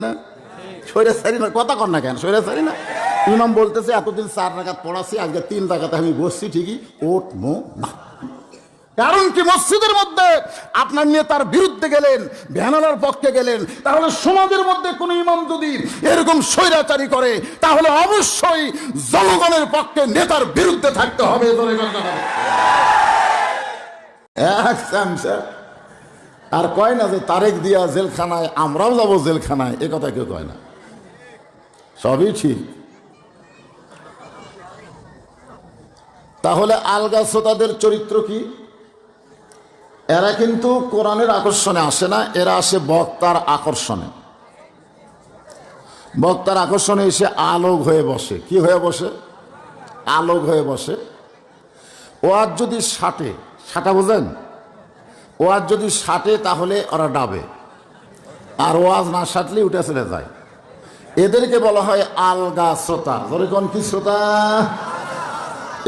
না স্বৈরাচারী না, কথা কর না কেন স্বৈরাচারী না। ইমাম বলতেছে এতদিন 4 রাকাত পড়াচ্ছি, আজকে 3 রাকাতে আমি বসছি ঠিকই, ওঠবো না। কারণ কি, মসজিদের মধ্যে আপনার নেতার বিরুদ্ধে গেলেন, ভ্যানালার পক্ষে গেলেন, তাহলে সমাজের মধ্যে কোন ইমাম যদি এরকম স্বৈরাচারী করে তাহলে অবশ্যই জনগণের পক্ষে নেতার বিরুদ্ধে থাকতে হবে। আর কয় না যে তারেক দিয়া জেলখানায়, আমরাও যাবো জেলখানায়, এ কথা কেউ কয় না। সবই ঠিক। তাহলে আলগা শ্রোতাদের চরিত্র কি? এরা কিন্তু কোরআনের আকর্ষণে আসে না, এরা আসে বক্তার আকর্ষণে। বক্তার আকর্ষণে এসে আলোক হয়ে বসে। কি হয়ে বসে? আলোক হয়ে বসে। ওয়াজ যদি সাটে, সাটা বোঝেন? ওয়াজ যদি সাটে তাহলে ওরা ডাবে, আর ওয়াজ না সাটলে উঠে চলে যায়। এদেরকে বলা হয় আলগা শ্রোতা। ধরে কোন কি শ্রোতা?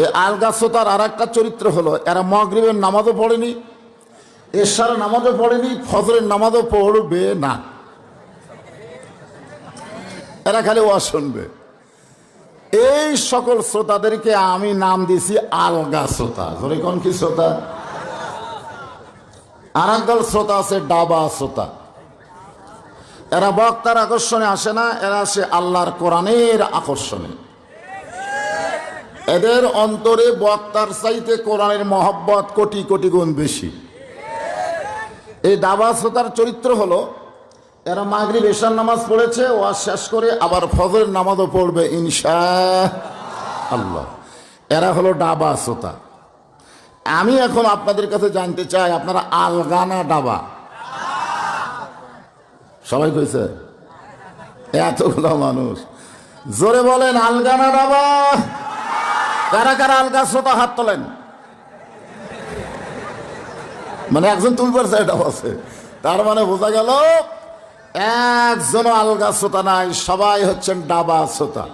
এই আলগা শ্রোতার আর একটা চরিত্র হলো, এরা মাগরিবের নামাজও পড়েনি, এশার নামাজও পড়েনি, ফজরের নামাজও পড়বে না, এরা খালি ওয়াজ শুনবে। এই সকল শ্রোতাদেরকে আমি নাম দিছি আলগা শ্রোতা। ধরে কোন কি শ্রোতা? আর একদল শ্রোতা আছে ডাবা শ্রোতা। এরা বক্তার আকর্ষণে আসে না, এরা আসে আল্লাহর কোরআনের আকর্ষণে। এদের অন্তরে বক্তার চাইতে কোরআনের মহব্বত কোটি কোটি গুণ বেশি। এই ডাবা শ্রোতার চরিত্র হলো, এরা মাগরিব এশার নামাজ পড়েছে, ওয়াজ শেষ করে আবার ফজরের নামাজও পড়বে ইনশাআল্লাহ। এরা হলো ডাবা শ্রোতা। আমি এখন আপনাদের কাছে জানতে চাই, আপনারা আলগা না ডাবা? সবাই কইছে? এতগুলো মানুষ, জোরে বলেন আলগা না ডাবা? কারা কারা আলগা শ্রোতা হাত তোলেন। মানে একজন তুলবার চাইটা আছে, তার মানে বোঝা গেল একজনও আলগা শ্রোতা নাই, সবাই হচ্ছেন ডাবা শ্রোতা।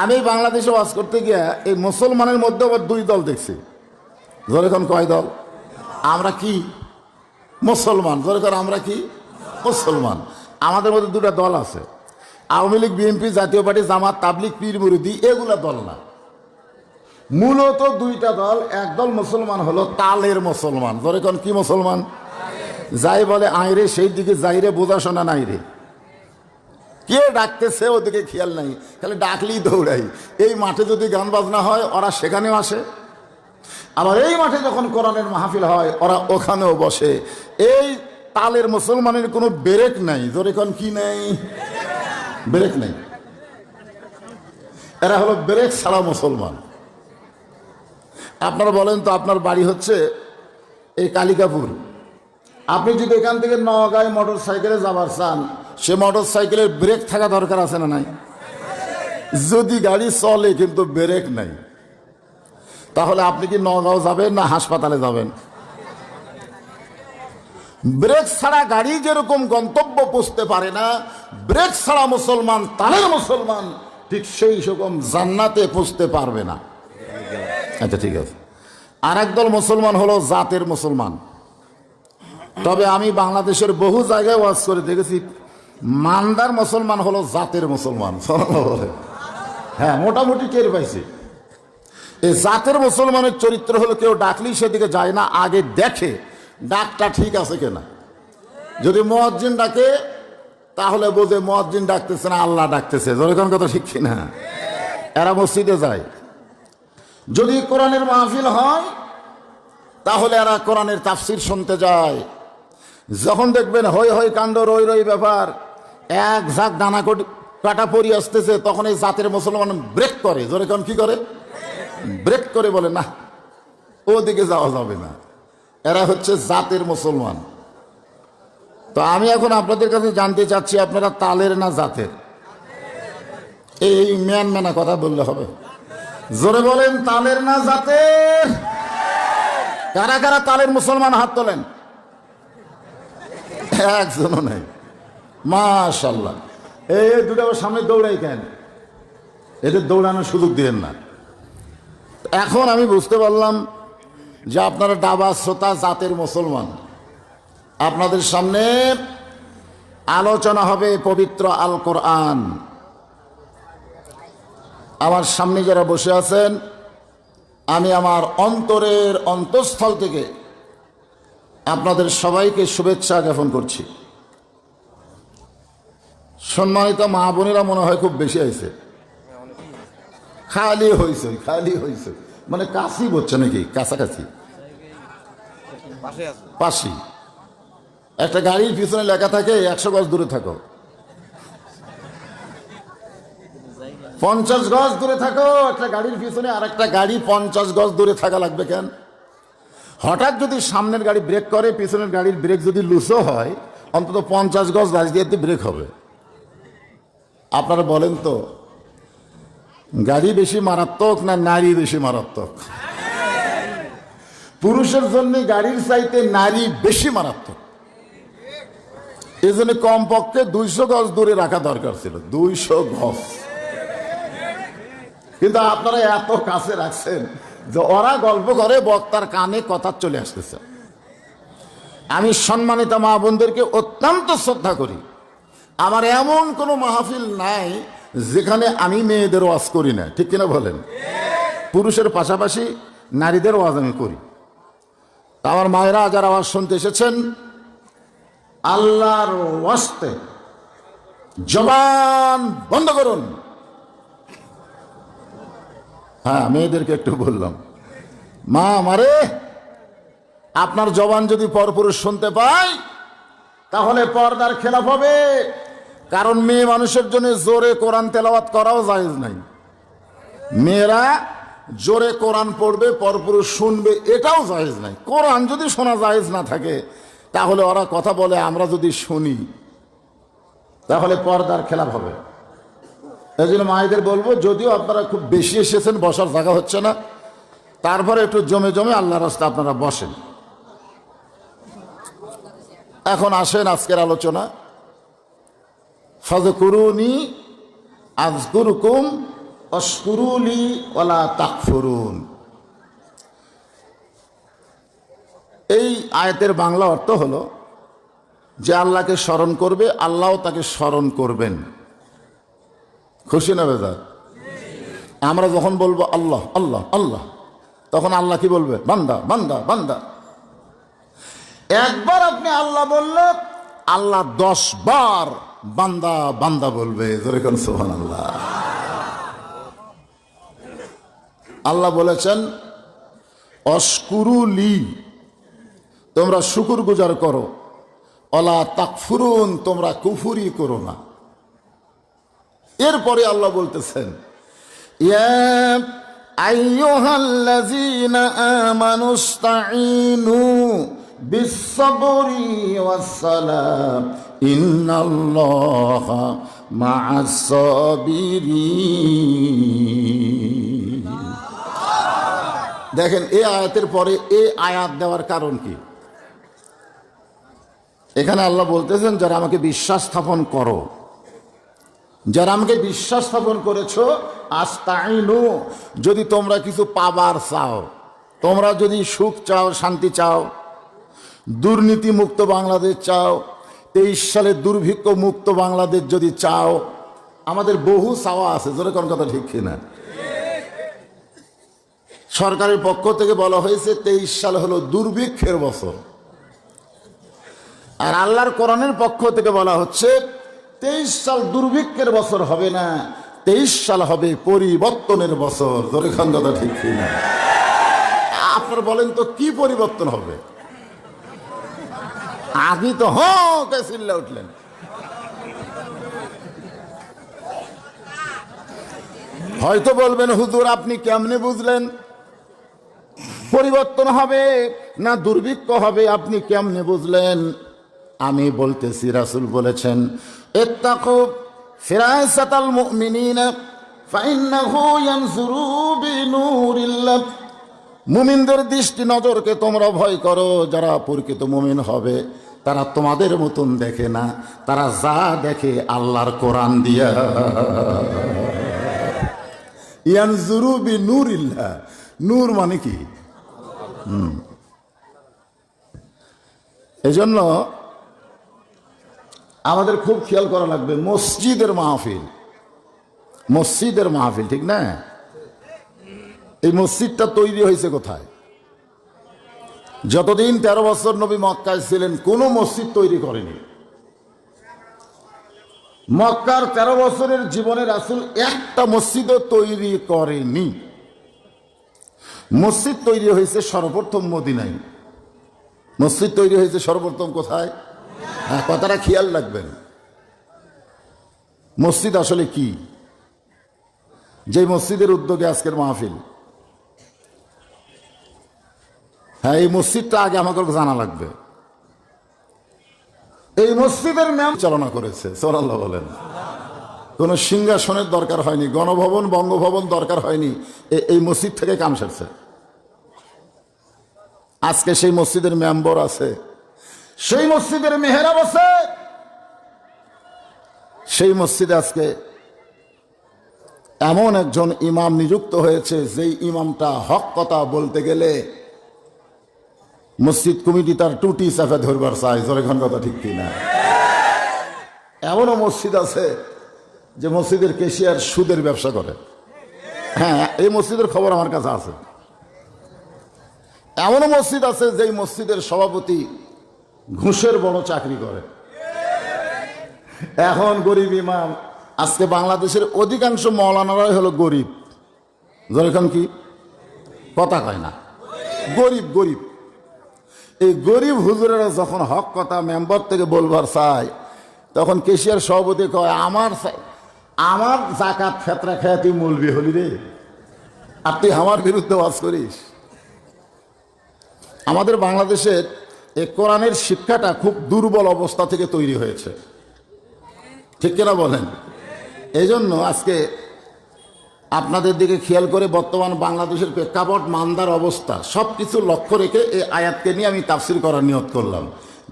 আমি বাংলাদেশে ওয়াজ করতে গিয়ে এই মুসলমানের মধ্যে আবার 2 দল দেখছি। যেরকম কয় দল? আমরা কি মুসলমান। যেরকম আমরা কি মুসলমান। আমাদের মধ্যে 2টা দল আছে, আওয়ামী লীগ, বিএনপি, জাতীয় পার্টি, জামাত, তাবলিগ, পীর মুরিদি, এগুলা দল না। মূলত 2টা দল। এক দল মুসলমান হলো তালের মুসলমান। যেরকম কি মুসলমান? যাই বলে আইরে সেই দিকে যাইরে, বোঝাশোনা নাই রে, কে ডাকতেছে ওদিকে খেয়াল নাই, খালি ডাকলেই দৌড়াই। এই মাঠে যদি গান বাজনা হয় ওরা সেখানেও আসে, আবার এই মাঠে যখন কোরআনের মাহফিল হয় ওরা ওখানেও বসে। এই তালের মুসলমানের কোনো ব্রেক নাই। যেরকম কি নেই? ব্রেক নেই। এরা হলো ব্রেক ছাড়া মুসলমান। আপনারা বলেন তো, আপনার বাড়ি হচ্ছে এই কালিকাপুর, আপনি যদি এখান থেকে নওগাঁয় মোটর সাইকেলে যাবার চান, সে মোটর সাইকেলের ব্রেক থাকা দরকার আছে না নাই? যদি গাড়ি চলে কিন্তু ব্রেক নাই, তাহলে আপনি কি নওগাঁও যাবেন না হাসপাতালে যাবেন? ব্রেক ছাড়া গাড়ি যেরকম গন্তব্য পৌঁছতে পারে না, ব্রেক ছাড়া মুসলমান, তালের মুসলমান, ঠিক সেই রকম জান্নাতে পৌঁছতে পারবে না। আচ্ছা ঠিক আছে। আর একদল মুসলমান হলো জাতের মুসলমান। তবে আমি বাংলাদেশের বহু জায়গায় ওয়াজ করে দেখেছি, মান্দার মুসলমান হলো জাতের মুসলমান। হ্যাঁ, মোটামুটি টের পাইছি। এই জাতের মুসলমানের চরিত্র হলো, কেউ ডাকলেই সেদিকে যায় না, আগে দেখে ডাকটা ঠিক আছে কিনা। যদি মুয়াজ্জিন ডাকে তাহলে বোঝে মুয়াজ্জিন ডাকতেছে না, আল্লাহ ডাকতেছে। যেরকম কথা ঠিক কিনা? এরা মসজিদে যায়। যদি কোরআনের মাহফিল হয় তাহলে এরা কোরআনের তাফসির শুনতে যায়। যখন দেখবেন হই হই কাণ্ড, রই রই ব্যাপার, এক ঝাঁক দানা কাটা পরি আসতেছে, তখন এই জাতের মুসলমান ব্রেক করে। যেরকম কি করে? ব্রেক করে বলে না, ওদিকে যাওয়া যাবে না। এরা হচ্ছে জাতের মুসলমান। তো আমি এখন আপনাদের কাছে জানতে চাচ্ছি, আপনারা তালের না জাতের? এই ম্যান ম্যানা কথা বললে হবে। জোরে বলেন তালের না জাতের? কারা কারা তালের মুসলমান হাত তোলেন? একজনও নাই। মাশাআল্লাহ। এই 2টা সামনে দৌড়াই কেন? এদের দৌড়ানোর সুযোগ দিলেন না। এখন আমি বুঝতে পারলাম যে আপনারা ডাবা শ্রোতা, জাতের মুসলমান। আপনাদের সামনে আলোচনা হবে পবিত্র আল কোরআন। আমার সামনে যারা বসে আছেন, আমি আমার অন্তরের অন্তঃস্থল থেকে আপনাদের সবাইকে শুভেচ্ছা জ্ঞাপন করছি। সম্মানিত মা বোনেরা মনে হয় খুব বেশি হয়েছে, খালি হয়েছে মানে কাছি বলছে নাকি, কাছাকাছি পাশি। একটা গাড়ির পিছনে লেখা থাকে 100 গজ দূরে থাকো, 50 গজ দূরে থাকো। একটা গাড়ির পিছনে আর একটা গাড়ি 50 গজ দূরে থাকা লাগবে কেন? হঠাৎ যদি সামনের গাড়ি ব্রেক করে, পিছনের গাড়ির ব্রেক যদি লুজও হয়, অন্তত 50 গজ রাজনীতি ব্রেক হবে। আপনারা বলেন তো, গাড়ি বেশি মারাত্মক না নারী বেশি মারাত্মক? পুরুষের জন্য গাড়ির চাইতে নারী বেশি মারাত্মক। এই জন্য কমপক্ষে 200 গজ দূরে রাখা দরকার ছিল, 200 গজ। কিন্তু আপনারা এত কাছে রাখছেন যে ওরা গল্প করে, বক্তার কানে কথা চলে আসতেছে। আমি সম্মানিত মা বোনদেরকে অত্যন্ত শ্রদ্ধা করি। আমার এমন কোনো মাহফিল নাই যেখানে আমি মেয়েদের ওয়াজ করি না, ঠিক কিনা বলেন? পুরুষের পাশাপাশি নারীদের ওয়াজ আমি করি। তা আমার মায়েরা যারা আওয়াজ শুনতে এসেছেন, আল্লাহর ওয়াস্তে জবান বন্ধ করুন। হ্যাঁ, মেয়েদেরকে একটু বললাম, মা আমারে আপনার জবান যদি পরপুরুষ শুনতে পায় তাহলে পর্দার খেলাফ হবে। কারণ মেয়ে মানুষের জন্য জোরে কোরআন তেলাওয়াত করাও জায়েজ নাই। মেয়েরা জোরে কোরআন পড়বে, পরপুরুষ শুনবে, এটাও জায়েজ নাই। কোরআন যদি শোনা জায়েজ না থাকে, তাহলে ওরা কথা বলে, আমরা যদি শুনি তাহলে পর্দার খেলাফ হবে। এই জন্য মায়েদের বলবো, যদিও আপনারা খুব বেশি এসেছেন, বসার জায়গা হচ্ছে না, তারপরে একটু জমে জমে আল্লাহর রাস্তায় আপনারা বসেন। এখন আসেন আজকের আলোচনা। ফাযকুরুনি আযকুরকুম ওয়াশকুরুলি ওয়ালা তাকফুরুন। এই আয়াতের বাংলা অর্থ হলো যে আল্লাহকে স্মরণ করবে, আল্লাহও তাকে স্মরণ করবেন। খুশি না বেজার? আমরা যখন বলবো আল্লাহ আল্লাহ আল্লাহ, তখন আল্লাহ কি বলবে? বান্দা বান্দা বান্দা। একবার আপনি আল্লাহ বললে, আল্লাহ 10 বার বান্দা বান্দা বলবে। জোরে কোন সুবহানাল্লাহ। আল্লাহ বলেছেন অশকুরুলি, তোমরা শুকুর গুজার করো, ওয়ালা তাকফুরুন, তোমরা কুফরি করো না। এরপরে আল্লাহ বলতেছেন ইয়া আইয়ুহাল্লাযীনা আমানুস্তাঈনু বিস-সাবরি ওয়াস-সালাহ ইন্নাল্লাহা মা'আস-সাবিরিন। দেখেন, এই আয়াতের পরে এই আয়াত দেওয়ার কারণ কি? এখানে আল্লাহ বলতেছেন, যারা আমাকে বিশ্বাস স্থাপন করো, যারা আমাকে বিশ্বাস স্থাপন করেছো, আস্তাইনু, যদি তোমরা কিছু পাবার চাও, তোমরা যদি সুখ চাও, শান্তি চাও, দুর্নীতি মুক্ত বাংলাদেশ চাও, 23 সালে দুর্ভিক্ষ মুক্ত বাংলাদেশ যদি চাও, আমাদের বহু চাওয়া আছে। জোরে কোন কথা ঠিক কিনা? সরকারের পক্ষ থেকে বলা হয়েছে 23 সাল হলো দুর্ভিক্ষের বছর, আর আল্লাহর কোরআনের পক্ষ থেকে বলা হচ্ছে 23 সাল দুর্ভিক্ষের বছর হবে না, 23 সাল হবে পরিবর্তনের বছর। জোরে কোন কথা ঠিক কিনা? আপনারা বলেন তো, কি পরিবর্তন হবে? আগে তো কে চিল্লা উঠলেন। হয়তো বলবেন, হুজুর আপনি কেমনে বুঝলেন পরিবর্তন হবে না দুর্ভিক্ষ হবে, আপনি কেমনে বুঝলেন? আমি বলতেছি, রাসূল বলেছেন ইত্তাকু ফিরাসাতাল মুমিনিনা ফাইন্নাহু ইয়ানজুরু বিনূরিল্লাহ। মুমিনদের দৃষ্টি নজরকে তোমরা ভয় করো। যারা প্রকৃত মুমিন হবে তারা তোমাদের মতন দেখে না, তারা যা দেখে আল্লাহর কোরআন দিয়া। ইয়ানজুরু বিনূরিল্লাহ, নূর মানে কি? এজন্য আমাদের খুব খেয়াল করা লাগবে, মসজিদের মাহফিল, ঠিক না? এই মসজিদটা তৈরি হয়েছে কোথায়? যতদিন 13 বছর নবী মক্কায় ছিলেন কোনো মসজিদ তৈরি করেনি। মক্কার 13 বছরের জীবনে রাসূল একটা মসজিদও তৈরি করেনি। মসজিদ তৈরি হয়েছে সর্বপ্রথম মদিনায়। মসজিদ তৈরি হয়েছে সর্বপ্রথম কোথায়? হ্যাঁ, কথাটা খেয়াল রাখবেন। মসজিদ আসলে কি? যে মসজিদের উদ্যোগে আজকের মাহফিল, হ্যাঁ, এই মসজিদটা আগে আমাকে জানা লাগবে। এই মসজিদের নাম চালনা করেছে, সুবহানাল্লাহ বলেন। কোন সিংহাসনের দরকার হয়নি, গণভবন বঙ্গভবন দরকার হয়নি, এই মসজিদ থেকে কাম সারছে। আজকে সেই মসজিদের মেম্বার আছে, সেই মসজিদের মেহরাব আছে, সেই মসজিদে আজকে এমন একজন ইমাম নিযুক্ত হয়েছে, যেই ইমামটা হক কথা বলতে গেলে মসজিদ কমিটি তার টুটি চাপে ধরবার চাই। জোরেখান কথা ঠিক কিনা? এমনও মসজিদ আছে যে মসজিদের ক্যাশিয়ার সুদের ব্যবসা করে। হ্যাঁ, এই মসজিদের খবর আমার কাছে আছে। এমনও মসজিদ আছে যেই মসজিদের সভাপতি ঘুষের বড় চাকরি করে। এখন গরিব ইমাম, আজকে বাংলাদেশের অধিকাংশ মৌলানারাই হলো গরিব। যেরকম কি কথা কয় না, গরিব গরিব। এই গরিব হুজুরেরা যখন হক কথা মেম্বার থেকে বলবার চায়, তখন কেশিয়ার সভাপতি কয়, আমার জাকাত ফেতরা খেয়ে তুই মৌলবি হলি রে, আর তুই আমার বিরুদ্ধে ওয়াজ করিস। আমাদের বাংলাদেশের এই কোরআনের শিক্ষাটা খুব দুর্বল অবস্থা থেকে তৈরি হয়েছে, ঠিক কিনা বলেন? এই জন্য আজকে আপনাদের দিকে খেয়াল করে বর্তমান বাংলাদেশের প্রেক্ষাপট, মান্দার অবস্থা, সব কিছু লক্ষ্য রেখে এই আয়াতকে নিয়ে আমি তাফসীর করার নিয়ত করলাম।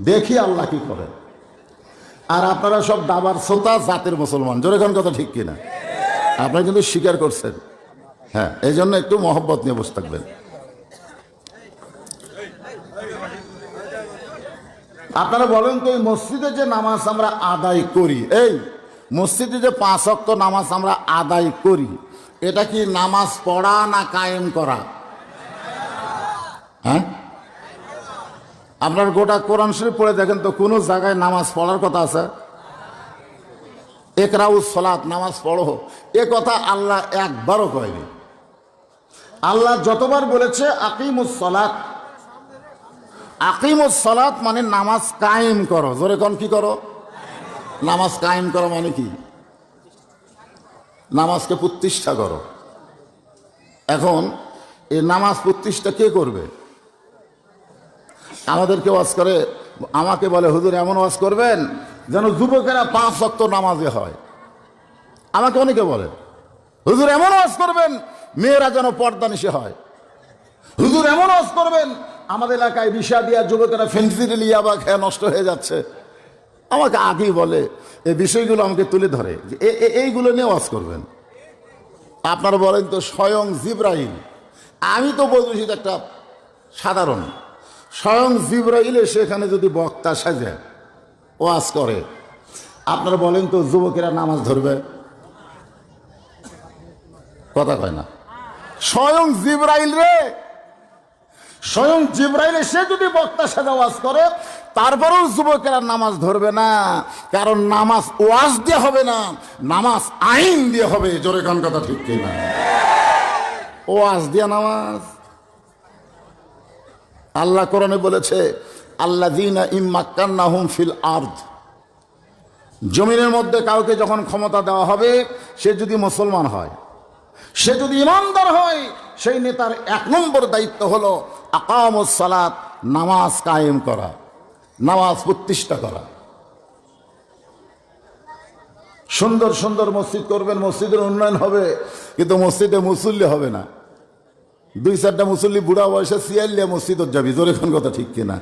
দেখি আল্লাহ কি করে। আর আপনারা সব দাবার শ্রোতা, জাতের মুসলমান। জোরে কোন কথা ঠিক কিনা? আপনারা কিন্তু স্বীকার করছেন। হ্যাঁ, এই জন্য একটু মহব্বত নিয়ে বসে থাকবেন। আপনারা বলেন তো, এই মসজিদে যে নামাজ আমরা আদায় করি, এই মসজিদে যে 5 ওয়াক্ত নামাজ আমরা আদায় করি, এটা কি নামাজ পড়া না কায়েম করা? হ্যাঁ, আপনার গোটা কোরআন শরীফ পড়ে দেখেন তো, কোন জায়গায় নামাজ পড়ার কথা আছে? ইকরাউস সালাত, নামাজ পড়ো, এ কথা আল্লাহ একবারও কয়নি। আল্লাহ যতবার বলেছে আকিমুস সালাত, আকিমুস সালাত মানে নামাজ কায়েম করো। জোরে কোন কি করো? নামাজ কায়েম করো মানে কি? নামাজকে প্রতিষ্ঠা করো। এখন এই নামাজ প্রতিষ্ঠা কে করবে? আমাদেরকে ওয়াজ করে, আমাকে বলে, হুজুর এমন ওয়াজ করবেন যেন যুবকেরা 5 ওয়াক্ত নামাজে হয়। আমাকে অনেকে বলে, হুজুর এমন ওয়াজ করবেন মেয়েরা যেন পর্দানিশি হয়। হুজুর এমন ওয়াজ করবেন, আমাদের এলাকায় বিষা দিয়া যুবকেরা ফেন্সিডিল ইয়াবা খেয়ে নষ্ট হয়ে যাচ্ছে। আমাকে আগেই বলে, এই বিষয়গুলো আমাকে তুলে ধরে, যে এইগুলো নিয়ে ওয়াজ করবেন। আপনারা বলেন তো, স্বয়ং জিবরাইল, আমি তো বলছি একটা সাধারণ, স্বয়ং জিবরাইল সেখানে যদি বক্তা সাজে ওয়াজ করে, আপনারা বলেন তো যুবকেরা নামাজ ধরবে? কথা কয় না। স্বয়ং জিবরাইল রে, স্বয়ং জিবরাইল এসে যদি বক্তা সাজা ওয়াজ করে, তারপরেও যুবকেরা নামাজ ধরবে না। কারণ নামাজ ওয়াজ দিয়ে হবে না, নামাজ আইন দিয়ে হবে। জোরে কোন কথা ঠিক কিনা? ওয়াজ দিয়ে নামাজ। আল্লাহ কোরআনে বলেছে, আল্লাযীনা ইম্মাক্কান্নাহুম ফিল আরদ, জমিনের মধ্যে কাউকে যখন ক্ষমতা দেওয়া হবে, সে যদি মুসলমান হয়, সে যদি ইমানদার হয়, সেই নেতার 1 নম্বর দায়িত্ব হলো আকামুস সালাত, নামাজ কায়েম করা, নামাজ প্রতিষ্ঠা করা। সুন্দর সুন্দর মসজিদ করবেন, মসজিদের উন্নয়ন হবে, কিন্তু মসজিদে মুসল্লি হবে না। 2-4টা মুসল্লি বুড়া বয়সে সিয়াল্লিয়া মসজিদত যাবি। জোরে কোন কথা ঠিক কিনা?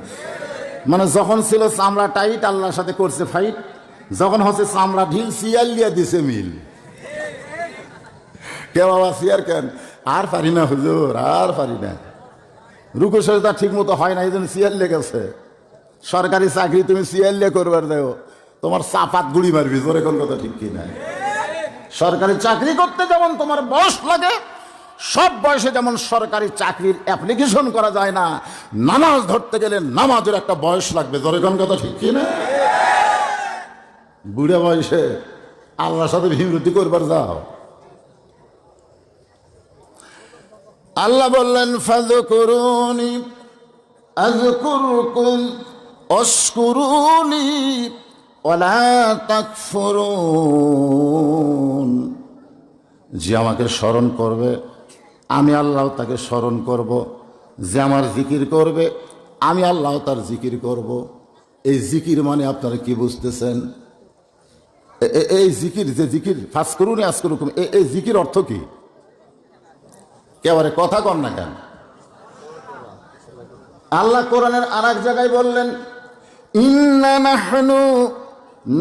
মানে যখন ছিল চামড়া টাইট, আল্লাহর সাথে করছে ফাইট, যখন হচ্ছে চামড়া ঢিল, সিয়াল্লিয়া দিছে মিল। কে বাবা সিয়ার কেন? আর পারি না হুজুর, আর পারি না, রুকু সেজদা ঠিক মতো হয় না, এই জন্য সিয়ার লেগেছে। সরকারি চাকরি তুমি সিএলএ করবার দেও, তোমার চাপাত গুড়ি মারবি, জোরে কোন কথা ঠিক কি না? সরকারি চাকরি করতে যেমন তোমার বয়স লাগে, সব বয়সে যেমন সরকারি চাকরির অ্যাপ্লিকেশন করা যায় না, নামাজ ধরতে গেলে নামাজের একটা বয়স লাগবে, জোরে কোন কথা ঠিক কি না? বুড়া বয়সে আল্লাহর সাথে বিরোধী করবার যাও। আল্লাহ বললেন ফাযকুরুনি আযকুরকুম ওয়াশকুরুনি ওয়ালা তাকফুরুন। যে আমাকে স্মরণ করবে আমি আল্লাহ তাকে স্মরণ করব, যে আমার জিকির করবে আমি আল্লাহ তার জিকির করব। এই জিকির মানে আপনারা কি বুঝতেছেন? এই জিকির, যে জিকির ফাযকুরুনি আযকুরকুম, এই জিকির অর্থ কি? একেবারে কথা কন না কেন? আল্লাহ কোরআনের আর এক জায়গায় বললেন ইন্না নাহনু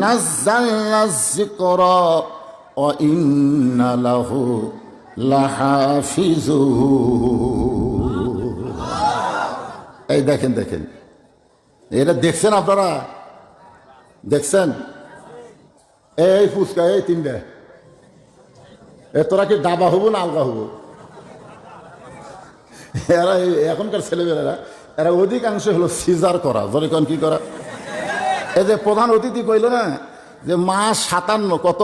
নাযালনা যিকরা ওয়া ইন্না লাহু লাহাফিজুন। এই দেখেন দেখেন, এটা দেখছেন আপনারা? দেখছেন? এই ফুচকা, এই তিনটা, তোরা কি ডাবা হবো না আলগা হবো? এরা এখনকার ছেলেমেয়েরা এরা অধিকাংশ হলো সিজার করা। যখন কি করা? এই যে প্রধান অতিথি কইল না যে মা 57, কত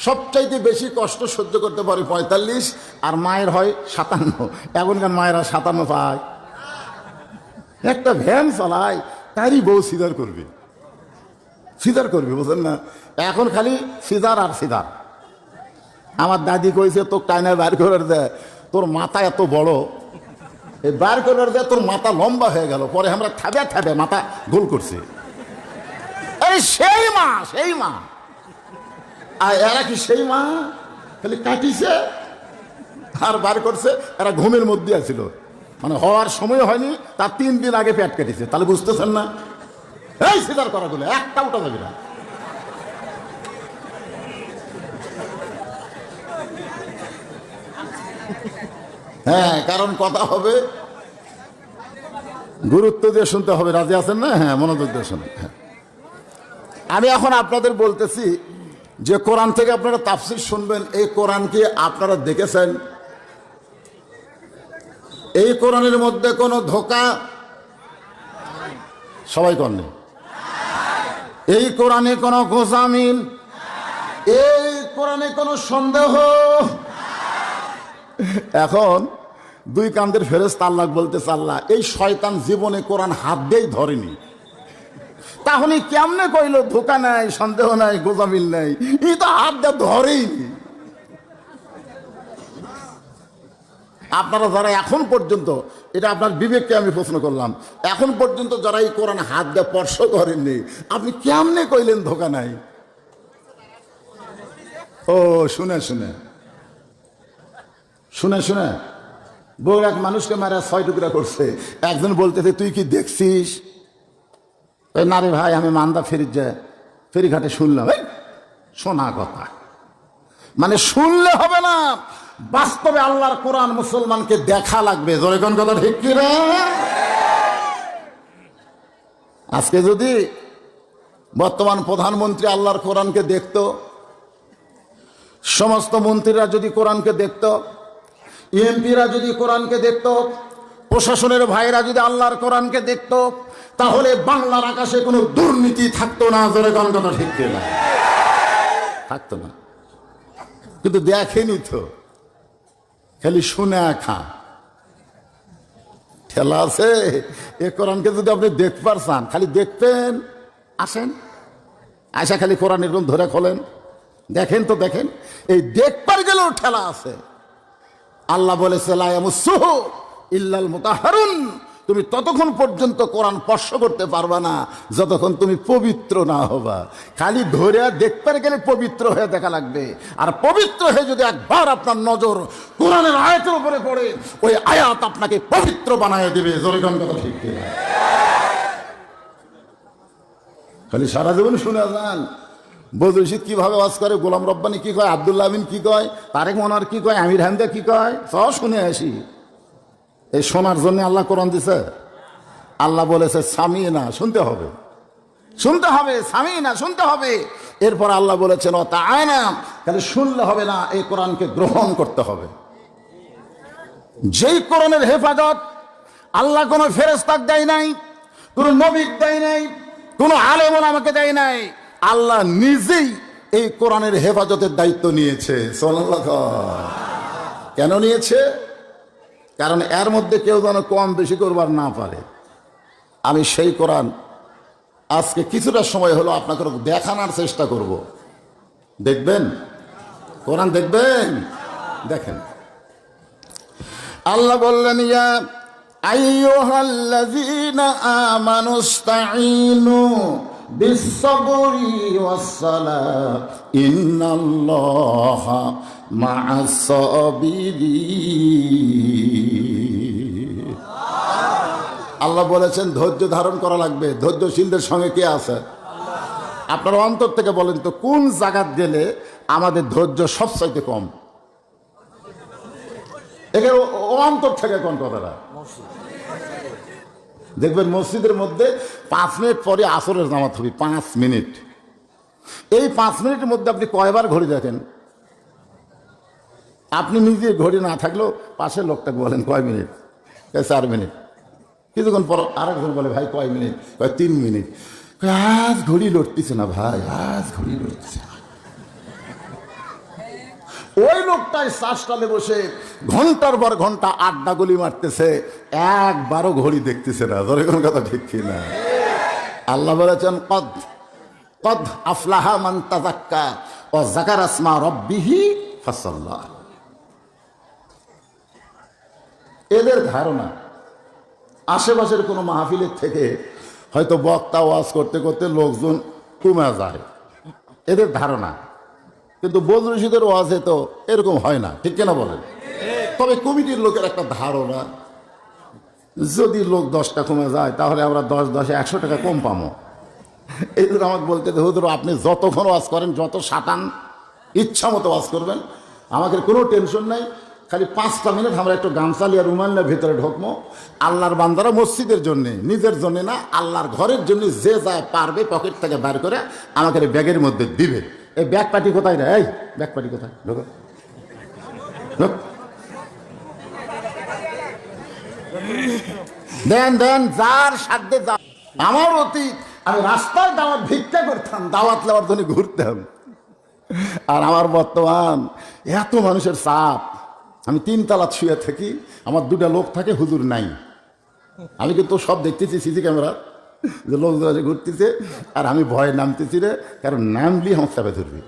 সবচাইতে বেশি কষ্ট সহ্য করতে পারে 45, আর মায়ের হয় 57। এখনকার মায়েরা 57 পায়। একটা ভ্যান চালায়, তারই বউ সিজার করবে, সিজার করবে, বুঝলেন না? এখন খালি সিজার আর সিজার। আমার দাদি কইছে তো টাইনা বার করে দেয়, তোর মাথা এত বড়, এই বার করে দেয় তোর মাথা লম্বা হয়ে গেল। পরে আমরা ঠাবে ঠাবে মাথা গোল করছি। এই সেই মা, সেই মা। আর এরা কি সেই মা? খালি কাটিছে আর বার করছে। এরা ঘুমের মধ্যে আছিল, মানে হওয়ার সময় হয়নি, তার 3 দিন আগে পেট কেটেছে। তাহলে বুঝতেছেন না? এই সিজার করা গুলো একটা উঠা যাবে না। হ্যাঁ, কারণ কথা হবে, গুরুত্ব দিয়ে শুনতে হবে। রাজি আছেন না? হ্যাঁ, মনোযোগ দিয়ে শুনুন। আমি এখন আপনাদের বলতেছি যে কোরআন থেকে আপনারা তাফসীর শুনবেন। এই কোরআন কি আপনারা দেখেছেন? এই কোরআনের মধ্যে কোনো ধোঁকা সবাই করেন? এই কোরআনে কোনো গোজামিল, এই কোরআনে কোনো সন্দেহ। এখন 2 কান্দের ফেরেশতা আল্লাহ বলতেছে, আল্লাহ এই শয়তান জীবনে কোরআন হাত দিয়েই ধরেনি, তাহলে কেমনে কইল ধোঁকা নাই, সন্দেহ নাই, গোজামিল নাই? এই তো হাত দিয়ে ধরেইনি। আপনারা যারা এখন পর্যন্ত, এটা আপনার বিবেককে আমি প্রশ্ন করলাম, এখন পর্যন্ত যারা এই কোরআন হাত দিয়ে স্পর্শ করেননি, আপনি কেমনে কইলেন ধোঁকা নাই? ও শুনে শুনে শুনে শুনে বউ এক মানুষকে মারা 6 টুকরা করছে। একজন বলতেছে তুই কি দেখছিস? না রে ভাই, আমি মান্দা ফেরিঘাটে শুনলাম। শোনা কথা মানে শুনলে হবে না, বাস্তবে আল্লাহর কোরআন মুসলমানকে দেখা লাগবে। জোরে কোন কথা ঠিক কি রে? আজকে যদি বর্তমান প্রধানমন্ত্রী আল্লাহর কোরআনকে দেখত, সমস্ত মন্ত্রীরা যদি কোরআনকে দেখত, এমপিরা যদি কোরআনকে দেখত, প্রশাসনের ভাইরা যদি আল্লাহর কোরআনকে দেখত, তাহলে বাংলার আকাশে কোনো দুর্নীতি থাকতো না। জোরে কোন কথা ঠিক কি না? থাকতো না। কিন্তু দেখেনি তো, খালি শুনে খা ঠেলা আছে। এ কোরআনকে যদি আপনি দেখতে পারছেন, খালি দেখতেন, আসেন আয়সা খালি কোরআন এরকম ধরে খোলেন, দেখেন তো দেখেন, এই দেখবার গেলেও ঠেলা আছে। আল্লাহ বলেছে লা ইয়ামাসসুহু ইল্লাল মুতাহহারুন, তুমি ততক্ষণ পর্যন্ত কোরআন স্পর্শ করতে পারবা না যতক্ষণ তুমি পবিত্র না হবা। খালি ধরে দেখতে গেলে পবিত্র হয়ে দেখা লাগবে, আর পবিত্র হয়ে যদি একবার আপনার নজর কোরআনের আয়াতের উপরে পড়ে, ওই আয়াত আপনাকে পবিত্র বানায় দেবে। জোরে কোন কথা ঠিক কি? খালি সারা জীবন শুনে যান বদরুল রশিদ কিভাবে ওয়াজ করে, গোলাম রব্বানী কি কয়, আব্দুল্লাহ আমিন কি কয়, তারেক মনোয়ার কি কয়, আমির হামদা কি কয়, সব শুনে আসি। এই শোনার জন্য আল্লাহ কোরআন দিছে। আল্লাহ বলেছে সামিনা, শুনতে হবে, শুনতে হবে, সামিনা শুনতে হবে। এরপর আল্লাহ বলেছেন ও তাআনা, খালি শুনলে হবে না, এই কোরআনকে গ্রহণ করতে হবে। যেই কোরআনের হেফাজত আল্লাহ কোনো ফেরেশতাক দেয় নাই, কোন নবী দেয় নাই, কোন আলেম ওলামাকে দেয় নাই, আল্লাহ নিজেই এই কোরআনের হেফাজতের দায়িত্ব নিয়েছে। সুবহানাল্লাহ। কেন নিয়েছে? কারণ এর মধ্যে কেউ যেন কম বেশি করবার না পারে। আমি সেই কোরআন আজকে কিছুটা সময় হলো আপনাকে দেখানোর চেষ্টা করব। দেখবেন? কোরআন দেখবেন? দেখেন, আল্লাহ বললেন ইয়া আইয়ুহাল্লাযীনা আমানুস্তাঈনু বিস-সাবরি ওয়াস-সালাহ ইন্নাল্লাহা মা'আস-সাবিরিন। আল্লাহ বলেছেন ধৈর্য ধারণ করা লাগবে। ধৈর্যশীলদের সঙ্গে কে আছে? আপনারা অন্তর থেকে বলেন তো, কোন জায়গাত গেলে আমাদের ধৈর্য সবচাইতে কম? এখানে অন্তর থেকে কোন কথাটা দেখবেন, মসজিদের মধ্যে 5 মিনিট পরে আসরের জামাত হবে, 5 মিনিট। এই 5 মিনিটের মধ্যে আপনি কয়বার ঘড়ি দেখেন? আপনি নিজে ঘড়ি না থাকলেও পাশের লোকটাকে বলেন কয় মিনিট? 4 মিনিট। কিছুক্ষণ পর আরেকজন বলে ভাই কয় মিনিট? 3 মিনিট। আজ ঘড়ি লড়তেছে না ভাই, আজ ঘড়ি লড়তেছে না। ওই লোকটাই শ্বাসটালে বসে ঘন্টার পর ঘন্টা আড্ডা গুলি মারতেছে, একবারও ঘড়ি দেখতেছে না। ধরে কোন কথা ঠিক কিনা? আল্লাহ বলেছেন কদ কদ আফলাহা মান তাযাক্কা ওয়া যাকারা ইসমা রাব্বিহি ফাসাল্লা। এদের ধারণা আশেপাশের কোনো মাহফিলের থেকে হয়তো বক্তা ওয়াজ করতে করতে লোকজন কমে যায়, এদের ধারণা। কিন্তু বদরশিদের ওয়াজে তো এরকম হয় না, ঠিক কিনা বলেন? তবে কমিটির লোকের একটা ধারণা, যদি লোক 10টা কমে যায় তাহলে আমরা 10-10 100 টাকা কম পাবো। এই জন্য আমাকে বলতে হুজুর আপনি যতক্ষণ ওয়াজ করেন, যত সাতান ইচ্ছা মতো ওয়াজ করবেন, আমাদের কোনো টেনশন নাই। খালি 5টা মিনিট আমরা একটু গামছা লিয়া রুমাল নিয়ে ভিতরে ঢুকবো। আল্লাহর বান্দারা মসজিদের জন্য, নিজের জন্য না, আল্লাহর ঘরের জন্য যে যা পারবে পকেট থেকে বার করে আমাকে ব্যাগের মধ্যে দিবে। এই ব্যাগ পাটি কোথায় রে? এই ব্যাগ পাটি কোথায়? ঢোকো, দেন দেন, যার সাধ্যে যা। আমার অতীত, আমি রাস্তায় দাওয়াত ভিক্ষা করতাম, দাওয়াত নেওয়ার জন্য ঘুরতাম। আর আমার বর্তমান এত মানুষের চাপ, আমি 3 তলা শুয়ে থাকি, আমার 2টা লোক থাকে, হুজুর নাই। আমি কিন্তু সব দেখতেছি সিসি ক্যামেরা, যে লোকজন আছে ঘুরতেছে, আর আমি ভয়ে নামতেছি রে, কারণ নামলি আমার চাপে ধরবি।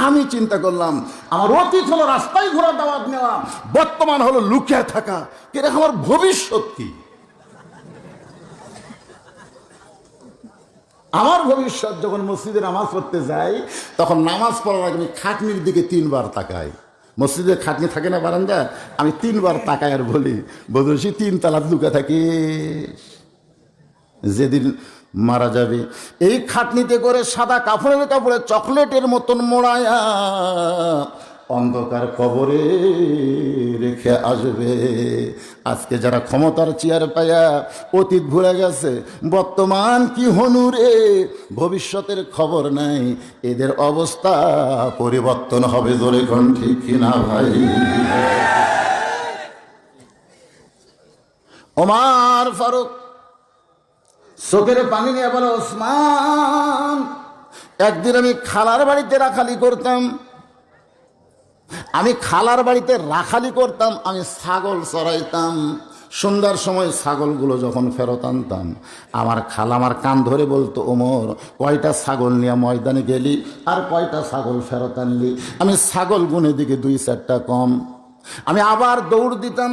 আমি চিন্তা করলাম আমার অতীত হলো রাস্তায় ঘোরা দাওয়াত নেওয়া, বর্তমান হলো লুকিয়ে থাকা। কিন্তু আমার ভবিষ্যৎ কি? আমার ভবিষ্যৎ যখন মসজিদে নামাজ পড়তে যাই, তখন নামাজ পড়ার আগে আমি খাটনির দিকে 3 বার তাকাই। মসজিদে খাটনি থাকে না বারান্দা, আমি 3 বার তাকাই আর বলি বদরশি 3 তলায় লুকা থাকিস, যেদিন মারা যাবে এই খাটনিতে করে সাদা কাপড়ের কাপড়ে চকলেটের মতন মোড়ায়া অন্ধকার কবরে রেখে আসবে। আজকে যারা ক্ষমতার চেয়ার পায়া অতীত ভুলে গেছে, বর্তমান কি হনুরে, ভবিষ্যতের খবর নাই, এদের অবস্থা পরিবর্তন হবে। জোরে কোন ঠিক কিনা ভাই? ওমর ফারুক চোখের পানি নিয়ে বলে, ওসমান, একদিন আমি খালার বাড়িতে রাখালি করতাম, আমি ছাগল চড়াইতাম। সন্ধ্যার সময় ছাগলগুলো যখন ফেরত আনতাম, আমার খালা আমার কান ধরে বলতো, ওমর কয়টা ছাগল নিয়ে ময়দানে গেলি আর কয়টা ছাগল ফেরত আনলি? আমি ছাগল গুনে দিকে 2-4টা কম। আমি আবার দৌড় দিতাম,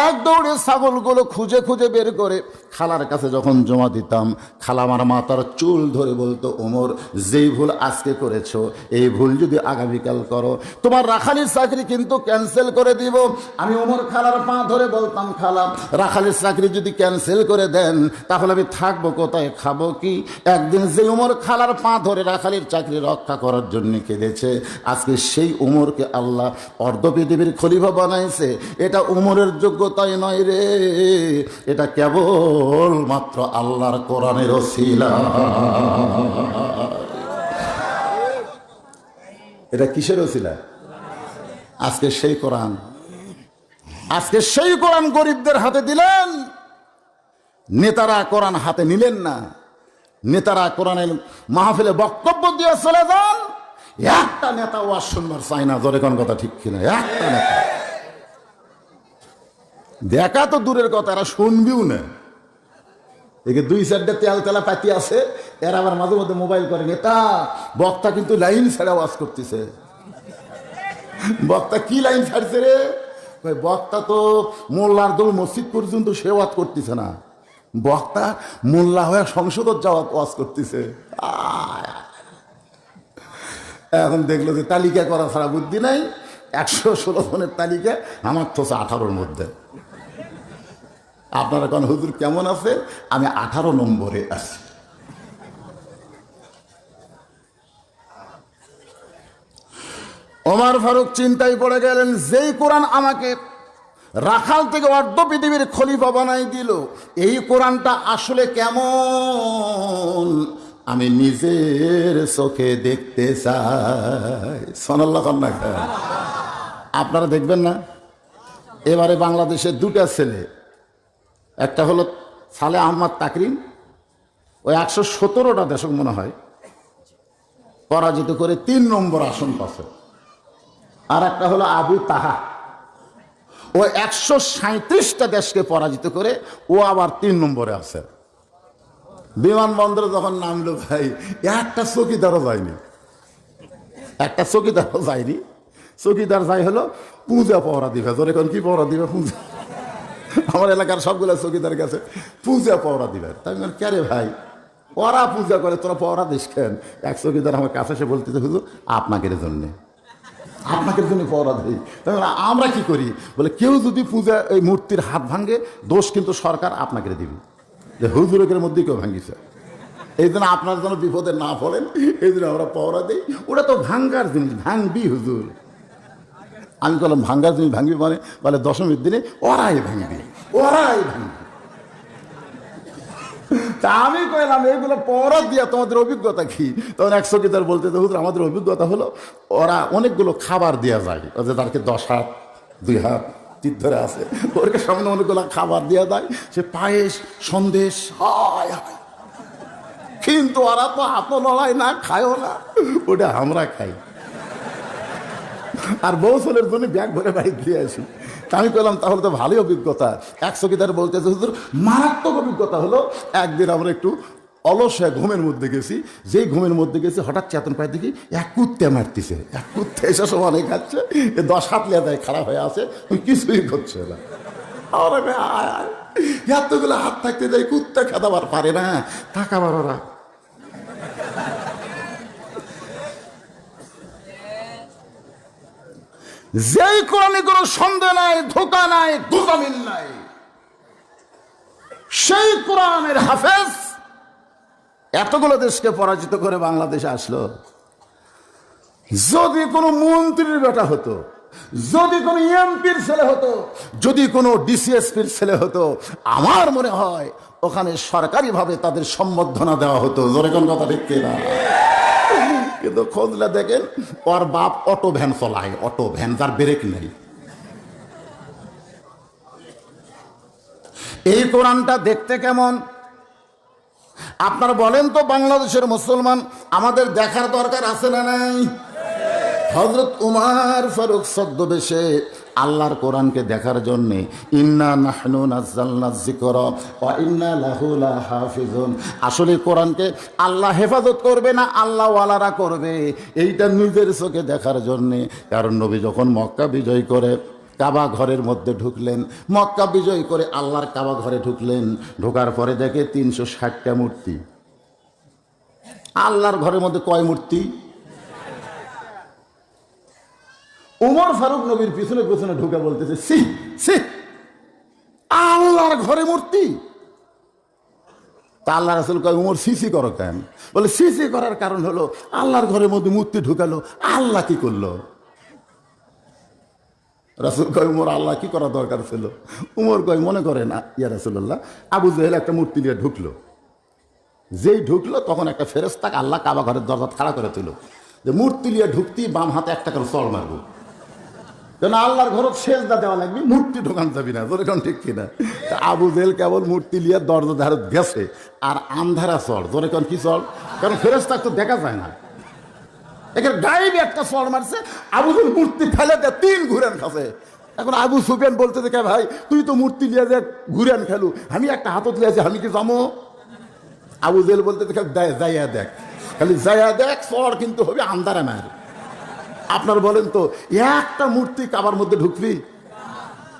এক দৌড়ে ছাগলগুলো খুঁজে খুঁজে বের করে খালার কাছে যখন জমা দিতাম, খালা আমার মাথার চুল ধরে বলতো, ওমর যেই ভুল আজকে করেছো, এই ভুল যদি আগামীকাল করো, তোমার রাখালির চাকরি কিন্তু ক্যান্সেল করে দিব। আমি ওমর খালার পা ধরে বলতাম, খালা রাখালির চাকরি যদি ক্যান্সেল করে দেন তাহলে আমি থাকবো কোথায়, খাবো কি? একদিন যে ওমর খালার পা ধরে রাখালির চাকরি রক্ষা করার জন্য কেঁদেছে, আজকে সেই ওমরকে আল্লাহ অর্ধ পৃথিবীর খলিফা বানাইছে, এটা উমরের যোগ্যতাই নয় রে, এটা কেবল মাত্র আল্লাহর কোরআনের ওসিলা। এটা কিসের ওসিলা? আজকে সেই কোরআন, আজকে সেই কোরআন গরিবদের হাতে দিলেন, নেতারা কোরআন হাতে নিলেন না। নেতারা কোরআনের মাহফিলে বক্তব্য দিয়ে চলে যান, একটা নেতা ওয়াজ শুনবার চাই না। জোরে কোন কথা ঠিক কিনা? একটা নেতা দেখা তো দূরের কথা, এরা শুনবিও না। একে দুই চারটে তেল তেলা পাতি আছে, এরা আবার মাঝে মধ্যে মোবাইল করে, নেতা বক্তা কিন্তু লাইন ছেড়ে ওয়াজ করতেছে। বক্তা কি লাইন ছাড়ছে রে? বক্তা তো মোল্লার দল মসজিদ পর্যন্ত সে ওয়াজ করতেছে না, বক্তা মোল্লা হয়ে সংসদ যাওয়া ওয়াজ করতেছে। এখন দেখলো যে তালিকা করা ছাড়া বুদ্ধি নাই, 116 জনের তালিকা, আমার তো 18-র মধ্যে। আপনারা কোন হুজুর কেমন আছে? আমি 18 নম্বরে আছি। ওমর ফারুক চিন্তায় পড়ে গেলেন, যেই কোরআন আমাকে রাখাল থেকে অর্ধ পৃথিবীর খলিফা বানাই দিল, এই কোরআনটা আসলে কেমন আমি নিজের চোখে দেখতে চাই। সুবহানাল্লাহ। আপনারা দেখবেন না? এবারে বাংলাদেশের দুটা ছেলে, একটা হলো সালে আহমদ তাকরিম, ওই 117টা দেশক মনে হয় পরাজিত করে 3 নম্বর আসন পাচ্ছে। আর একটা হলো আবু তাহা, ও 137টা দেশকে পরাজিত করে ও আবার 3 নম্বরে আছে। বিমানবন্দরে যখন নামলো ভাই, একটা চকিদারও যায়নি, একটা চকিদারও যায়নি। চকিদার যাই হলো পূজা পহরা দিবে। তোর এখন কি পহরা দিবে? পূজা। আমার এলাকার সবগুলো চকিদার কাছে পূজা পহরা দিবে। তাই মানে কে ভাই, ওরা পূজা করে, তোরা পহরা দিস কেন? এক চকিদার আমার কাছে এসে বলতেছে, হুজুর আপনাদের জন্যে, আপনাদের জন্য পহরা দিই। তাহলে আমরা কি করি? বলে কেউ যদি পূজা এই মূর্তির হাত ভাঙে, দোষ কিন্তু সরকার আপনাকে দিবি, যে হুজুরের মধ্যে কেউ ভাঙিছে। এই জন্য আপনার যেন বিপদে না পড়েন, এই জন্য আমরা পহরা দিই। ওটা তো ভাঙ্গার জিনিস, ভাঙবি হুজুর। আমি বললাম ভাঙ্গার জিনিস ভাঙবি মানে? বলে 10মীর দিনে ওরাই ভাঙবি, ওরাই ভাঙবি। তা আমি কইলাম এইগুলো পহরা দিয়া তোমাদের অভিজ্ঞতা কি? তখন এক চকিদার বলতে, হুজুর আমাদের অভিজ্ঞতা হলো ওরা অনেকগুলো খাবার দেওয়া যায়, ওদের তারকে 10 হাত 2 হাত তীর ধরে আছে, ওরকে সামনে অনেকগুলো খাবার দেওয়া যায়, সে পায়েস সন্দেশ হয়, কিন্তু ওরা তো হাতও লড়াই না, খায়ও না, ওটা আমরা খাই। আর বউ ছেলের জন্য ব্যাগ ভরে বাড়ি দিয়ে আসি। আমি পেলাম তাহলে তো ভালোই অভিজ্ঞতা। এক চকিদার বলতেছে, হুজুর মারাত্মক অভিজ্ঞতা হলো, একদিন আমরা একটু অলস ঘুমের মধ্যে গেছি, যেই ঘুমের মধ্যে গেছি হঠাৎ চেতন পাই দেখি এক কুত্তে মারতেছে, এক কুত্তে এসে সব অনেক খাচ্ছে, 10 হাত লেদায় খারাপ হয়ে আছে, কিছুই করছে না। এতগুলো হাত থাকতে যাই, কুত্তে খেদাবার পারে না, তাকাবার ওরা। যেই কোরআনে কোনো সন্দেহ নাই, ধোঁকা নাই, গোজামিল নাই, সেই কোরআনের হাফেজ এতগুলো দেশকে পরাজিত করে বাংলাদেশে আসলো। যদি কোনো মন্ত্রীর বেটা হতো, যদি কোনো এমপির ছেলে হতো, যদি কোনো ডিসিএসপির ছেলে হতো, আমার মনে হয় ওখানে সরকারিভাবে তাদের সম্বর্ধনা দেওয়া হতো। জোরে কোন কথা ঠিক কিনা? কিন্তু খোঁজলে দেখেন ওর বাপ অটো ভ্যান চলায়, অটো ভ্যান, যার ব্রেক নেই। এই কোরআনটা দেখতে কেমন আপনারা বলেন তো? বাংলাদেশের মুসলমান আমাদের দেখার দরকার আছে না নাই? হযরত উমর ফারুক ছদ্মবেশে আল্লাহর কোরআনকে দেখার জন্য, ইন্না নাহনু নাযালনা যিকরা ওয়া ইন্না লাহু লাহাফিজুন, আসলে কোরআনকে আল্লাহ হেফাজত করবে না আল্লাহ ওয়ালারা করবে, এইটা নিজের চোখে দেখার জন্য। কারণ নবী যখন মক্কা বিজয় করে কাবা ঘরের মধ্যে ঢুকলেন, মক্কা বিজয় করে আল্লাহর কাবা ঘরে ঢুকলেন, ঢোকার পরে দেখে 360টা মূর্তি। আল্লাহর ঘরের মধ্যে কয় মূর্তি? উমর ফারুক নবীর পিছনে পিছনে ঢুকে বলতেছে, সি সি, আল্লাহর ঘরে মূর্তি। তা আল্লাহ রাসূল কয়, উমর সিসি করো কেন? বলে সিসি করার কারণ হলো আল্লাহর ঘরের মধ্যে মূর্তি ঢুকালো, আল্লাহ কি করলো? রাসূল কয় উমর আল্লাহ কি করা দরকার ছিল? উমর কয় মনে করে না ইয়া রাসূলুল্লাহ, আবু জেহেল একটা মূর্তি নিয়ে ঢুকলো, যেই ঢুকলো তখন একটা ফেরেশতাকে আল্লাহ কাবা ঘরের দরজা খাড়া করে দিল যে মূর্তি নিয়ে ঢুকতি বাম হাতে একটা করে চড় মারবো, কেন আল্লাহর ঘর সেজদা দেওয়া লাগবে, মূর্তি ঢোকান যাবি না, তোর এখন ঠিক কিনা? তা আবু জেহেল কেবল মূর্তি নিয়ে দরজা ধারত গেছে আর আন্ধারা চড়, তোর এখন কি চড়? কারণ ফেরেশতা তো দেখা যায় না, এখানে গায়েবী একটা চড় মারছে, আবু জেহেল মূর্তি ফেলে দেয় 3 ঘুরেন খাসে। এখন আবু সুফিয়ান বলতে দেখে ভাই তুই তো মূর্তি নিয়ে যে ঘুরেন খেলু, আমি একটা হাতত লিয়েছি, আমি কি যাবো? আবু জেহেল বলতে দেখে যাইয়া দেখ, খালি যাইয়া দেখ, চড় কিন্তু হবে আন্ধারা মার। আপনার বলেন তো একটা মূর্তি কাবার মধ্যে ঢুকবি?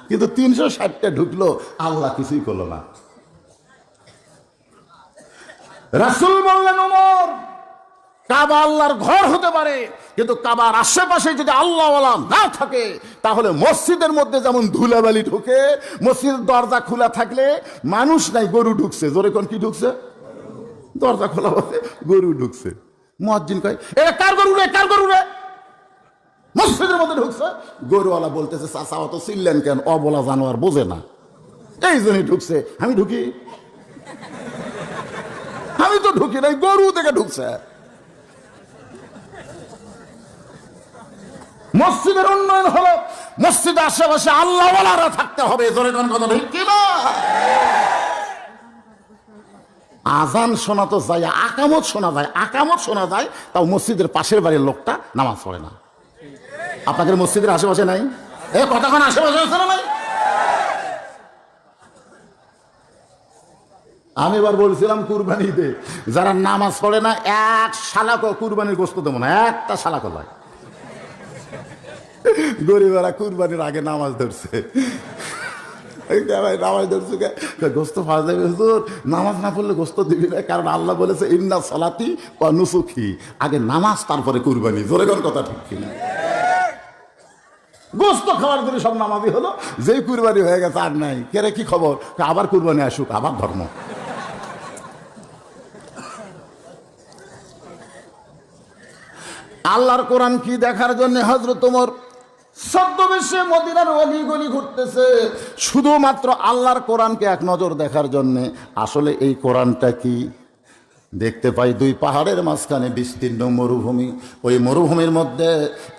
কিন্তু 360টা ঢুকলো, আল্লাহ কিছুই করলো না। রাসূল বললেন ওমর, কাবা আল্লাহর ঘর হতে পারে, কিন্তু কাবার আশেপাশে যদি আল্লাহওয়ালা না থাকে তাহলে মসজিদের মধ্যে যেমন ধুলাবালি ঢুকে, মসজিদের দরজা খোলা থাকলে মানুষ নাই, গরু ঢুকছে। জোরে কোন কি ঢুকছে? দরজা খোলা বলতে গরু ঢুকছে। মুয়াজ্জিন কয় এ কার গরু রে, কার গরু রে? মসজিদের মধ্যে ঢুকছে। গরুওয়ালা বলতেছে চাচা অত চিল্লেন কেন, অবলা জানোয়ার বোঝে না, এই জন্যই ঢুকছে। আমি ঢুকি? আমি তো ঢুকি নাই, গরু থেকে ঢুকছে। মসজিদের উন্নয়ন হলো মসজিদের আশেপাশে আল্লাহওয়ালারা থাকতে হবে। জোরে কোন কথা ঠিক কিনা? আজান শোনা তো যায়, আকামত শোনা যায়, আকামত শোনা যায়, তাও মসজিদের পাশের বাড়ির লোকটা নামাজ পড়ে না। আপনাদের মসজিদের আশেপাশে নাই? এ কতক্ষণ আশেপাশে আছে না নাই? আমি এবার বলছিলাম কুরবানিতে যারা নামাজ পড়ে না, এক শালাকও কুরবানির গোস্ত দেবো না, একটা শালাকও নয়। গরিবেরা কুরবানির আগে নামাজ ধরছে, নামাজ ধরছে গোস্ত পাওয়া যাবে হুজুর, নামাজ না পড়লে গোস্ত দিবি না, কারণ আল্লাহ বলেছে ইন্না সালাতি ওয়া নুসুকি, আগে নামাজ তারপরে কুরবানি। জোরে কোন কথা ঠিক কিনা? গোস্ত খাওয়ার জন্য সব নামাজি হলো, যেই কুরবানি হয়ে গেছে আর নাই। কেরে কি খবর? আবার কুরবানি আসুক, আবার ধর্ম। আল্লাহর কোরআন কি দেখার জন্য হযরত ওমর ছদ্মবেশে মদিনার অলি গলি ঘুরতেছে, শুধুমাত্র আল্লাহর কোরআনকে এক নজর দেখার জন্য। আসলে এই কোরআনটা কি? দেখতে পাই 2 পাহাড়ের মাঝখানে বিস্তীর্ণ মরুভূমি, ওই মরুভূমির মধ্যে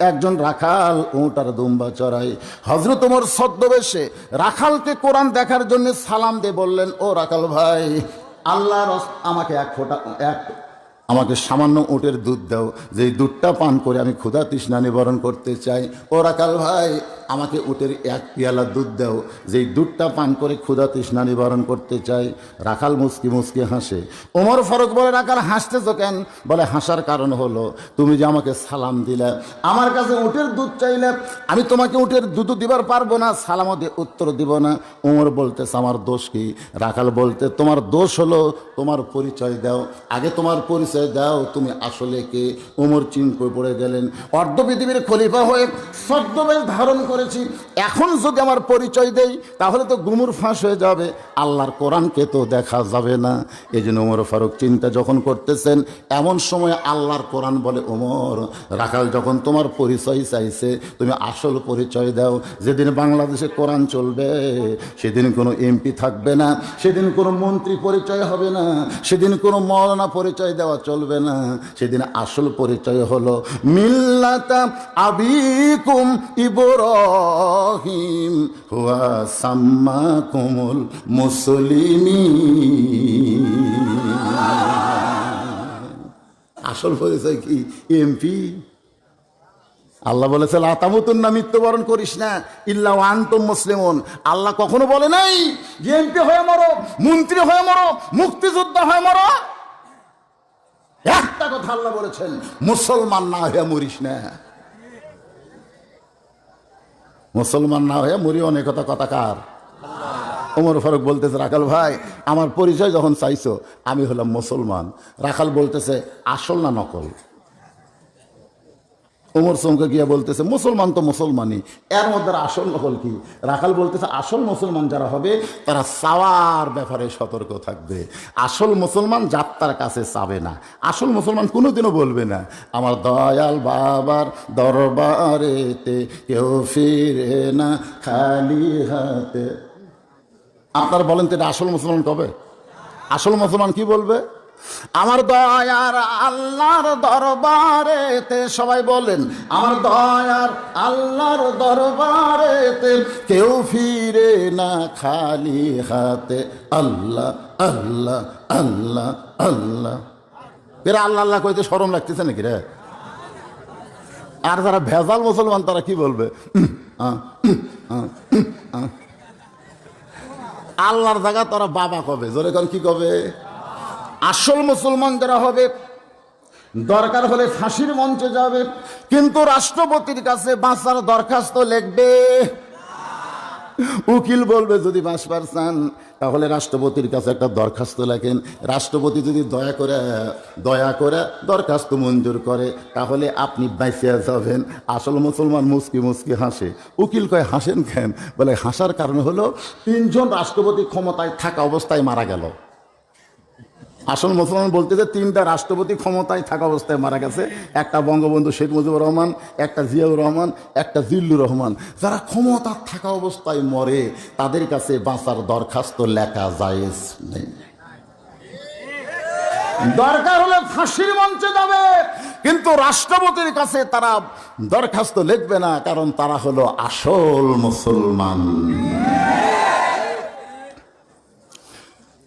একজন রাখাল উট আর দুম্বা চড়াই। হযরত ওমর ছদ্মবেশে রাখালকে কোরআন দেখার জন্য সালাম দিয়ে বললেন, ও রাখাল ভাই, আল্লাহ আমাকে আমাকে সামান্য উটের দুধ দাও, যেই দুধটা পান করে আমি ক্ষুধা তৃষ্ণা নিবারণ করতে চাই। ও রাখাল ভাই, আমাকে উটের 1 পেয়ালা দুধ দাও, যেই দুধটা পান করে ক্ষুধা তৃষ্ণা নিবারণ করতে চাই। রাখাল মুচকি মুচকি হাসে। ওমর ফারুক বলে, রাখাল হাসতেছো কেন? বলে, হাসার কারণ হলো তুমি যে আমাকে সালাম দিলে, আমার কাছে উটের দুধ চাইলে, আমি তোমাকে উটের দুধ দিবার পারবো না, সালামও দিয়ে উত্তর দিব না। ওমর বলতেছে আমার দোষ কি? রাখাল বলতে, তোমার দোষ হলো তোমার পরিচয় দাও, আগে তোমার পরিচয় দাও, তুমি আসলে কে? ওমর চিন্তা পড়ে গেলেন, অর্ধ পৃথিবীর খলিফা হয়ে ছদ্মবেশ ধারণ করেছি, এখন যদি আমার পরিচয় দেই তাহলে তো গুমুর ফাঁস হয়ে যাবে, আল্লাহর কোরআনকে তো দেখা যাবে না। এই জন্য ওমর ফারুক চিন্তা যখন করতেছেন, এমন সময় আল্লাহর কোরআন বলে, ওমর, রাখাল যখন তোমার পরিচয় চাইছে, তুমি আসল পরিচয় দাও। যেদিন বাংলাদেশে কোরআন চলবে সেদিন কোনো এমপি থাকবে না, সেদিন কোনো মন্ত্রী পরিচয় হবে না, সেদিন কোনো মৌলানা পরিচয় দেওয়া চলবে না, সেদিন আসল পরিচয় হলো মিল্লাতা আবিকুম ইব্রাহিম হুয়া সাম্মাকুমুল মুসলিমিন। আসল পরিচয় কি? এমপি। আল্লাহ বলেছে লা তামুতুন্না, মৃত্যুবরণ করিস না, ইল্লা ওয়া আনতুম মুসলিমুন। আল্লাহ কখনো বলে নাই যে এমপি হয়ে মরো, মন্ত্রী হয়ে মরো, মুক্তিযোদ্ধা হয়ে মরো। একটা কথা আল্লাহ বলেছেন, মুসলমান না হয়ে মরিস না। মুসলমান না হয়ে মরি, অনেক কথা কার? ওমর ফারুক বলতেছে, রাখাল ভাই, আমার পরিচয় যখন চাইছো আমি হলাম মুসলমান। রাখাল বলতেছে, আসল না নকল? ওমর চমকে গিয়া বলতেছে মুসলমান তো মুসলমানই, এর মধ্যে আসল নকল কি? রাখাল বলতেছে আসল মুসলমান যারা হবে তারা চাওয়ার ব্যাপারে সতর্ক থাকবে। আসল মুসলমান যাত্রার কাছে চাবে না। আসল মুসলমান কোনোদিনও বলবে না আমার দয়াল বাবার দরবারেতে কেউ ফিরে না খালি হাতে। আপনারা বলেন তো এটা আসল মুসলমান কবে? আসল মুসলমান কি বলবে? আমার দয়ার আল্লাহর দরবারেতে, সবাই বলেন আমার দয়ার আল্লাহর দরবারেতে কেউ ফিরে না খালি হাতে। আল্লাহ আল্লাহ আল্লাহ আল্লাহ। এরা আল্লাহ আল্লাহ কইতে শরম লাগতেছে নাকি রে? আর যারা ভেজাল মুসলমান তারা কি বলবে? আল্লাহর জায়গা তোরা বাবা কবে, জোরে কোন কি কবে? আসল মুসলমান যারা হবে দরকার হলে ফাঁসির মঞ্চে যাবে, কিন্তু রাষ্ট্রপতির কাছে বাঁচার দরখাস্ত লিখবে। উকিল বলবে যদি বাঁচবার চান তাহলে রাষ্ট্রপতির কাছে একটা দরখাস্ত লেখেন। রাষ্ট্রপতি যদি দয়া করে দরখাস্ত মঞ্জুর করে তাহলে আপনি বাঁচিয়া যাবেন। আসল মুসলমান মুচকি মুচকি হাসে। উকিল কয় হাসেন কেন? বলে হাসার কারণ হলো 3 জন রাষ্ট্রপতি ক্ষমতায় থাকা অবস্থায় মারা গেল। আসল মুসলমান বলতেছে 3টা রাষ্ট্রপতি ক্ষমতায় থাকা অবস্থায় মারা গেছে। একটা বঙ্গবন্ধু শেখ মুজিবুর রহমান, একটা জিয়াউর রহমান, একটা জিল্লুর রহমান। যারা ক্ষমতা থাকা অবস্থায় মরে তাদের কাছে বাঁচার দরখাস্ত লেখা জায়েজ নেই। দরকার হলে ফাঁসির মঞ্চে যাবে, কিন্তু রাষ্ট্রপতির কাছে তারা দরখাস্ত লিখবে না, কারণ তারা হলো আসল মুসলমান।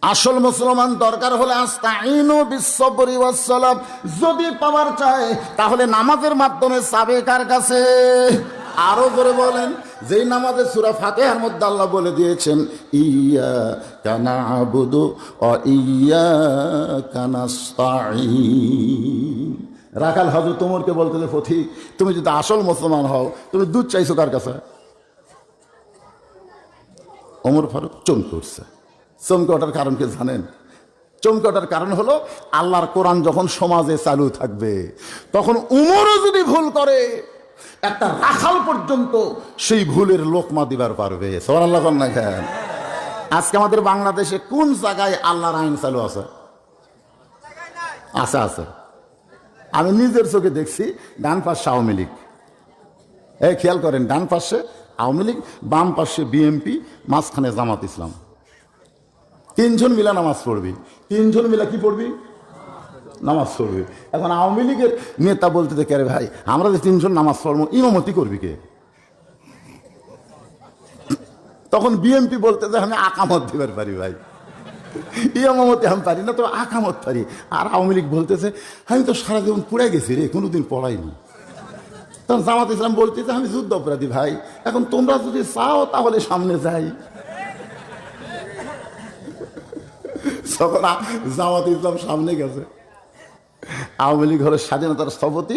আসল মুসলমান দরকার হলে আস্তাইনু বিসসবরি ওয়াসসালাম, যদি পাওয়ার চায় তাহলে নামাজের মাধ্যমে চাবে কার কাছে? আরো করে বলেন, যেই নামাজের সূরা ফাতিহার মধ্যে আল্লাহ বলে দিয়েছেন ইয়্যাকা না'বুদু ওয়া ইয়্যাকা নাস্তাঈন। রাখাল হযরত ওমরকে বলতেছে পথিক তুমি যদি আসল মুসলমান হও তুমি দুধ চাইছো কার কাছে? ওমর ফারুক চমকে উঠছে। চমকে ওঠার কারণ কি জানেন? চমকে ওঠার কারণ হলো আল্লাহর কোরআন যখন সমাজে চালু থাকবে তখন উমরও যদি ভুল করে একটা রাখাল পর্যন্ত সেই ভুলের লোকমা দিবার পারবে। সুবহানাল্লাহ না কেন? আজকে আমাদের বাংলাদেশে কোন জায়গায় আল্লাহর আইন চালু আছে? আছে আছে। আমি নিজের চোখে দেখছি। ডান পাশে আওয়ামী লীগ, এই খেয়াল করেন, ডান পাশে আওয়ামী লীগ, বাম পাশে বিএনপি, মাঝখানে জামাত ইসলাম। 3 জন মিলা নামাজ পড়বি। 3 জন মিলা কি পড়বি? নামাজ পড়বি। এখন আওয়ামী লীগের নেতা বলতে কে রে ভাই আমরা যে 3 জন নামাজ পড়বো ইমামতি করবি কে? তখন বিএনপি বলতে যে আমি আকামত দিবার পারি ভাই, ইমামতি আমি পারি না, তো আকামত পারি। আর আওয়ামী লীগ বলতেছে আমি তো সারা জীবন পুড়ে গেছি রে, কোনোদিন পড়াইনি। তখন জামাত ইসলাম বলতেছে আমি যুদ্ধ অপরাধী ভাই, এখন তোমরা যদি চাও তাহলে সামনে যাই। জামাত ইসলাম সামনে গেছে। আওয়ামী লীগ হলো স্বাধীনতার স্থপতি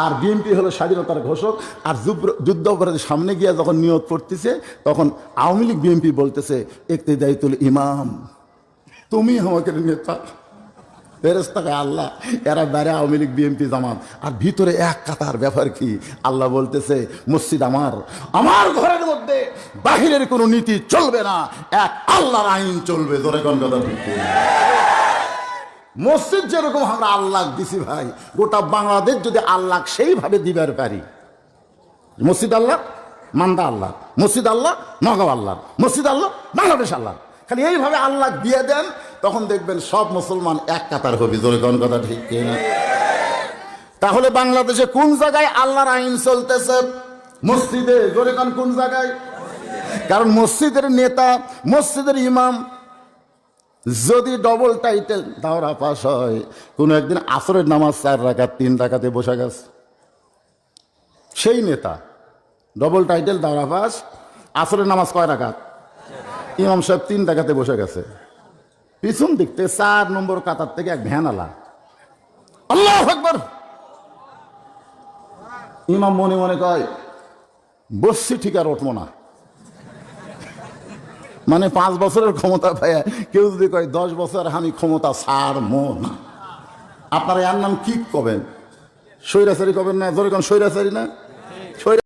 আর বিএনপি হলো স্বাধীনতার ঘোষক। আর যুদ্ধ অপরাধী সামনে গিয়ে যখন নিয়ত পড়তেছে তখন আওয়ামী লীগ বিএনপি বলতেছে ইকতিদাইতুল ইমাম, তুমি আমাকে নেতা, ফেরেশতাকে আল্লাহ। এরা বাইরে আওয়ামী লীগ বিএনপি জামাত, আর ভিতরে এক কাতার। ব্যাপার কি? আল্লাহ বলতেছে মসজিদ আমার, আমার ঘরের মধ্যে বাহিরের কোনো নীতি চলবে না, এক আল্লাহর আইন চলবে। ধরে কোন কথা ঠিক? মসজিদ যেরকম আমরা আল্লাহ দিছি ভাই, গোটা বাংলাদেশ যদি আল্লাহ সেইভাবে দিবার পারি, মসজিদ আল্লাহ, মান্দা আল্লাহ, মসজিদ আল্লাহ, নগাঁও আল্লাহ, মসজিদ আল্লাহ, বাংলাদেশ আল্লাহ, খালি এইভাবে আল্লাহ দিয়ে দেন তখন দেখবেন সব মুসলমান এক কাতার হবে। জোরে কোন কথা ঠিক কিনা? তাহলে বাংলাদেশে কোন জায়গায় আল্লাহর আইন চলতেছে? মসজিদে। জোরে কোন জায়গায়? কারণ মসজিদের নেতা, মসজিদের ইমাম যদি ডবল টাইটেল দাওরা পাস হয়, কোন একদিন আসরের নামাজ 4 রাকাত 3 রাকাতে বসে গেছে, সেই নেতা ডবল টাইটেল দাওরা পাস, আসরের নামাজ কয় রাকাত? ইমাম সাহেব 3 রাকাতে বসে গেছে। পিছন দিকতে 4 নম্বর কাতার থেকে এক ভ্যানালা আল্লাহু আকবার। ইমাম মনে মনে কয় বসছি ঠিক আর উঠবো না। মানে 5 বছরের ক্ষমতা পায় কেউ যদি কয় 10 বছর আমি ক্ষমতা ছাড়বো না, আপনারা এর নাম কি কবেন? স্বৈরাচারী কবেন না, ধরে কোন স্বৈরাচারী না?